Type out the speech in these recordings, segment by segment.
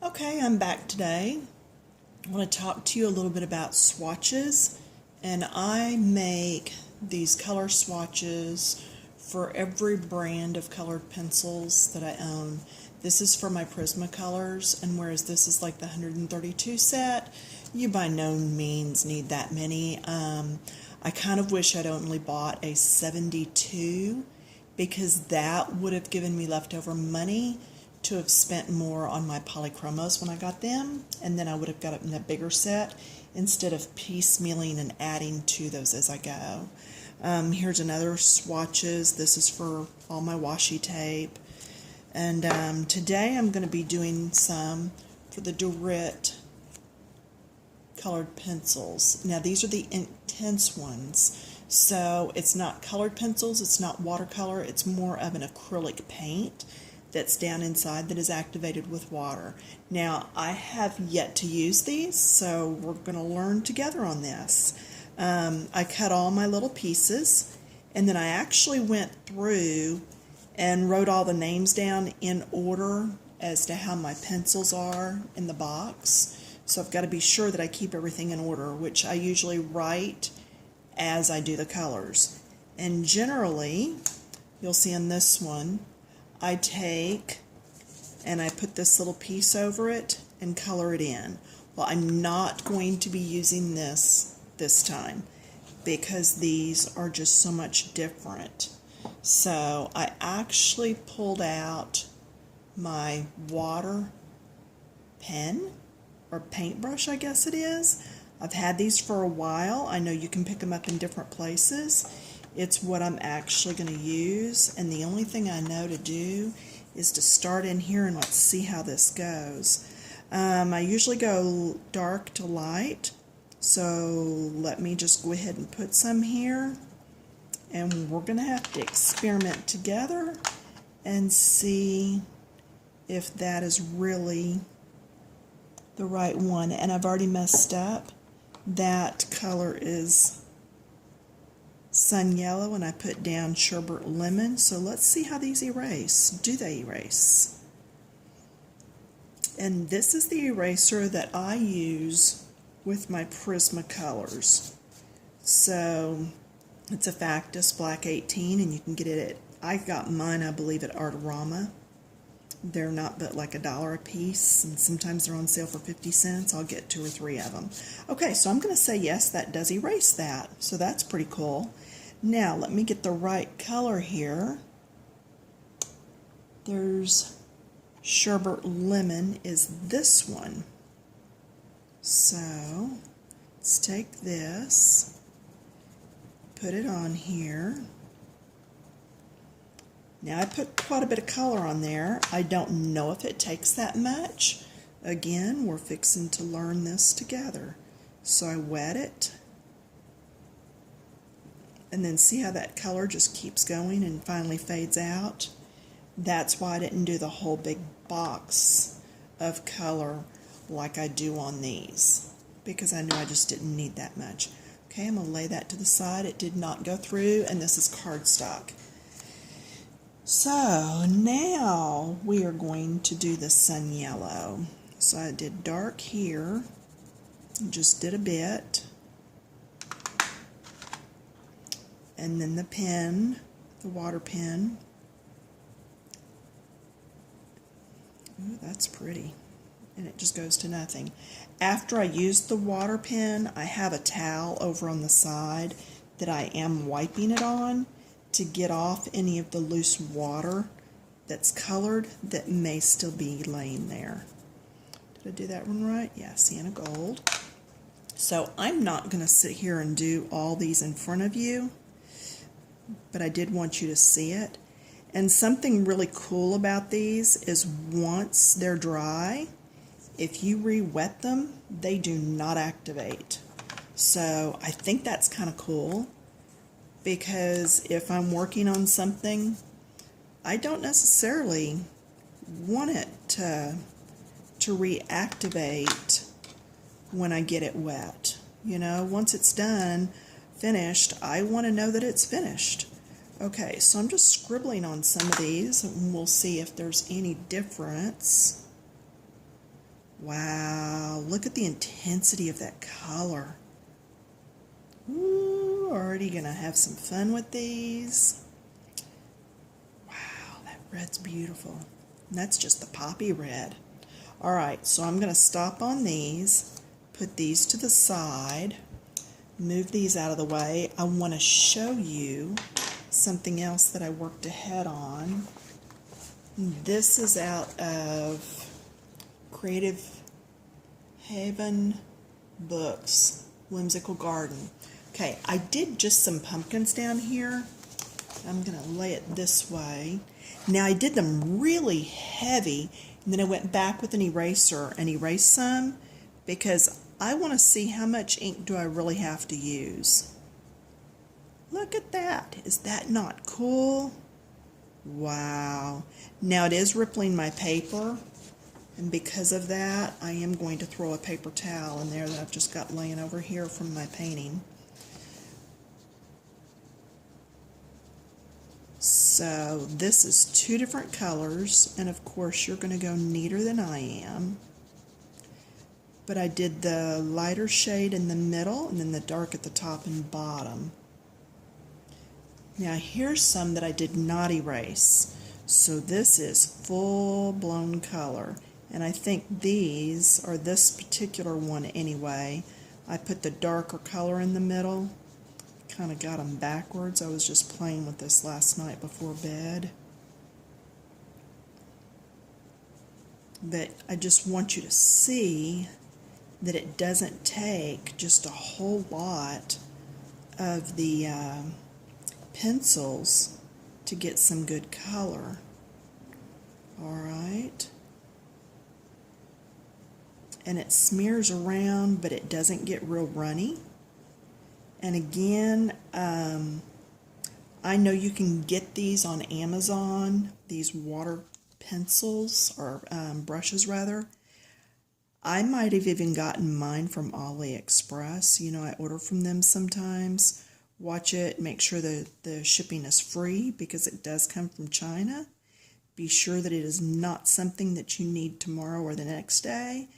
Okay, I'm back today. I want to talk to you a little bit about swatches, and I make these color swatches for every brand of colored pencils that I own. This is for my Prismacolors, and whereas this is like the 132 set, you by no means need that many. I kind of wish I'd only bought a 72 because that would have given me leftover money to have spent more on my polychromos when I got them, and then I would have got it in a bigger set instead of piecemealing and adding to those as I go. Here's another swatches. This is for all my washi tape. And today I'm going to be doing some for the Derwent colored pencils. Now these are the Inktense ones. So it's not colored pencils, it's not watercolor, it's more of an acrylic paint that's down inside that is activated with water. Now, I have yet to use these, so we're going to learn together on this. I cut all my little pieces, and then I actually went through and wrote all the names down in order as to how my pencils are in the box. So I've got to be sure that I keep everything in order, which I usually write as I do the colors. And generally, you'll see in this one, I take and I put this little piece over it and color it in. Well, I'm not going to be using this time because these are just so much different. So I actually pulled out my water pen or paintbrush, I guess it is. I've had these for a while. I know you can pick them up in different places. It's what I'm actually going to use, and the only thing I know to do is to start in here and let's see how this goes. I usually go dark to light, so let me just go ahead and put some here, and we're going to have to experiment together and see if that is really the right one. And I've already messed up. That color is sun yellow, and I put down sherbet lemon. So let's see how these erase. Do they erase? And this is the eraser that I use with my Prismacolors. So it's a Factus Black 18, and you can get it at, I got mine, I believe, at Artarama. They're not but like $1 a piece, and sometimes they're on sale for 50 cents. I'll get 2 or 3 of them. Okay, so I'm going to say yes, that does erase that. So that's pretty cool. Now, let me get the right color here. There's sherbet lemon is this one. So, let's take this, put it on here. Now I put quite a bit of color on there. I don't know if it takes that much. Again, we're fixing to learn this together. So I wet it. And then see how that color just keeps going and finally fades out? That's why I didn't do the whole big box of color like I do on these, because I knew I just didn't need that much. Okay, I'm going to lay that to the side. It did not go through, and this is cardstock. So now we are going to do the sun yellow. So I did dark here, just did a bit, and then the pen, the water pen. Ooh, that's pretty, and it just goes to nothing. After I used the water pen, I have a towel over on the side that I am wiping it on to get off any of the loose water that's colored that may still be laying there. Did I do that one right? Yeah, sienna gold. So I'm not going to sit here and do all these in front of you, but I did want you to see it. And something really cool about these is once they're dry, if you re-wet them, they do not activate. So I think that's kind of cool, because if I'm working on something, I don't necessarily want it to reactivate when I get it wet. You know, once it's done, finished, I want to know that it's finished. Okay, so I'm just scribbling on some of these, and we'll see if there's any difference. Wow, look at the intensity of that color. Ooh, already gonna have some fun with these. Wow, that red's beautiful. And that's just the poppy red. All right, so I'm gonna stop on these, put these to the side, move these out of the way. I wanna show you something else that I worked ahead on. This is out of Creative Haven Books, Whimsical Garden. Okay, I did just some pumpkins down here. I'm going to lay it this way. Now, I did them really heavy, and then I went back with an eraser and erased some because I want to see how much ink do I really have to use. Look at that. Is that not cool? Wow. Now, it is rippling my paper. And because of that, I am going to throw a paper towel in there that I've just got laying over here from my painting. So this is 2 different colors, and of course you're going to go neater than I am. But I did the lighter shade in the middle and then the dark at the top and bottom. Now here's some that I did not erase. So this is full-blown color. And I think these, or this particular one anyway, I put the darker color in the middle. Kind of got them backwards. I was just playing with this last night before bed. But I just want you to see that it doesn't take just a whole lot of the pencils to get some good color. All right. And it smears around, but it doesn't get real runny. And again, I know you can get these on Amazon, these water pencils, or brushes rather. I might have even gotten mine from AliExpress. You know, I order from them sometimes. Watch it, make sure that the shipping is free because it does come from China. Be sure that it is not something that you need tomorrow or the next day,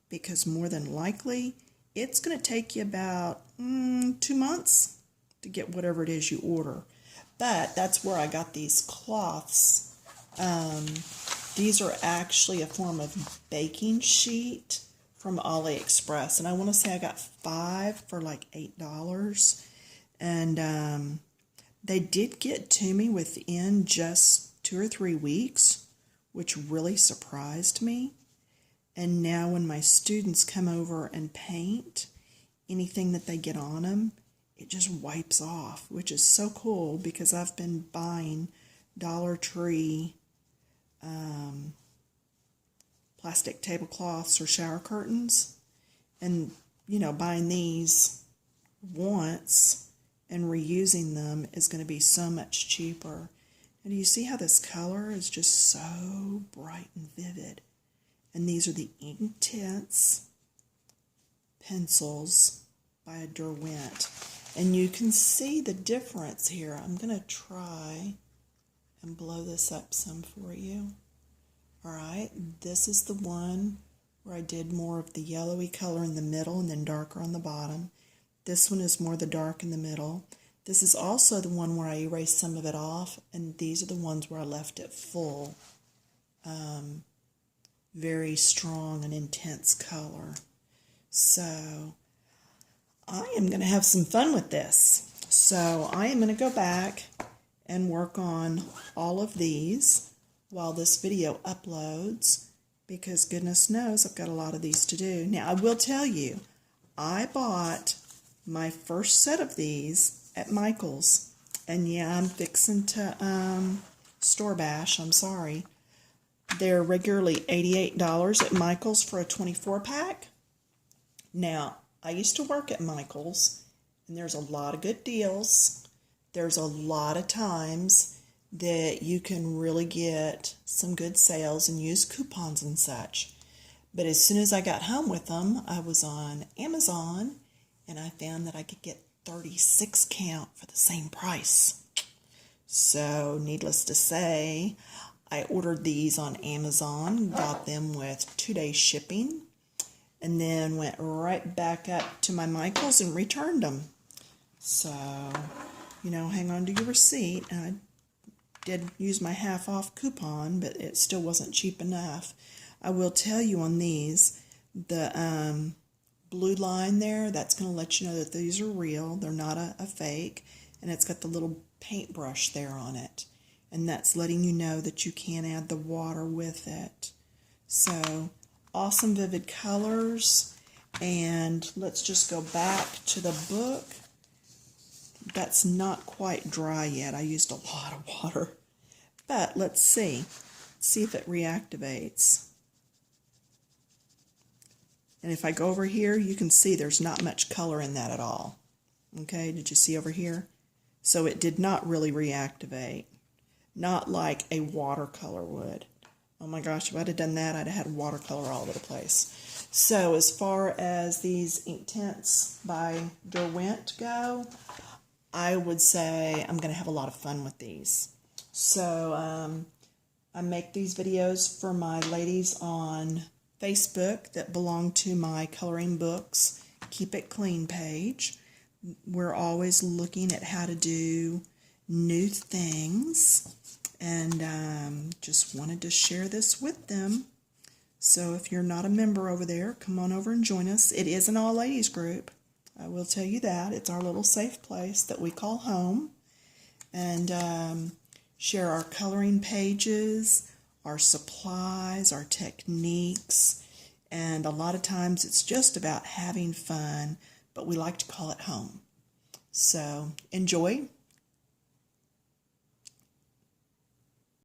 because more than likely it's going to take you about 2 months to get whatever it is you order. But that's where I got these cloths. These are actually a form of baking sheet from AliExpress, and I want to say I got 5 for like $8. And they did get to me within just 2 or 3 weeks, which really surprised me. And now when my students come over and paint, anything that they get on them, it just wipes off, which is so cool because I've been buying Dollar Tree plastic tablecloths or shower curtains, and, you know, buying these once and reusing them is going to be so much cheaper. And do you see how this color is just so bright and vivid? And these are the Inktense pencils by Derwent. And you can see the difference here. I'm going to try and blow this up some for you. All right, this is the one where I did more of the yellowy color in the middle and then darker on the bottom. This one is more the dark in the middle. This is also the one where I erased some of it off, and these are the ones where I left it full. Very strong and intense color. So I am going to have some fun with this. So I am going to go back and work on all of these while this video uploads, because goodness knows I've got a lot of these to do. Now I will tell you, I bought my first set of these at Michael's, and yeah, I'm fixing to store bash, I'm sorry. They're regularly $88 at Michael's for a 24-pack. Now, I used to work at Michael's, and there's a lot of good deals. There's a lot of times that you can really get some good sales and use coupons and such. But as soon as I got home with them, I was on Amazon, and I found that I could get 36 count for the same price. So, needless to say, I ordered these on Amazon, got them with 2-day shipping, and then went right back up to my Michaels and returned them. So, you know, hang on to your receipt. I did use my half off coupon, but it still wasn't cheap enough. I will tell you on these, the blue line there, that's going to let you know that these are real. They're not a fake. And it's got the little paintbrush there on it. And that's letting you know that you can add the water with it. So, awesome vivid colors. And let's just go back to the book. That's not quite dry yet. I used a lot of water. But let's see. See if it reactivates. And if I go over here, you can see there's not much color in that at all. Okay, did you see over here? So it did not really reactivate. Not like a watercolor would. Oh my gosh, if I'd have done that, I'd have had watercolor all over the place. So as far as these Inktense by Derwent go, I would say I'm going to have a lot of fun with these. So I make these videos for my ladies on Facebook that belong to my Coloring Books Keep It Clean page. We're always looking at how to do new things, and just wanted to share this with them. So if you're not a member over there, come on over and join us. It is an all-ladies group. I will tell you that. It's our little safe place that we call home. And share our coloring pages, our supplies, our techniques. And a lot of times it's just about having fun, but we like to call it home. So enjoy.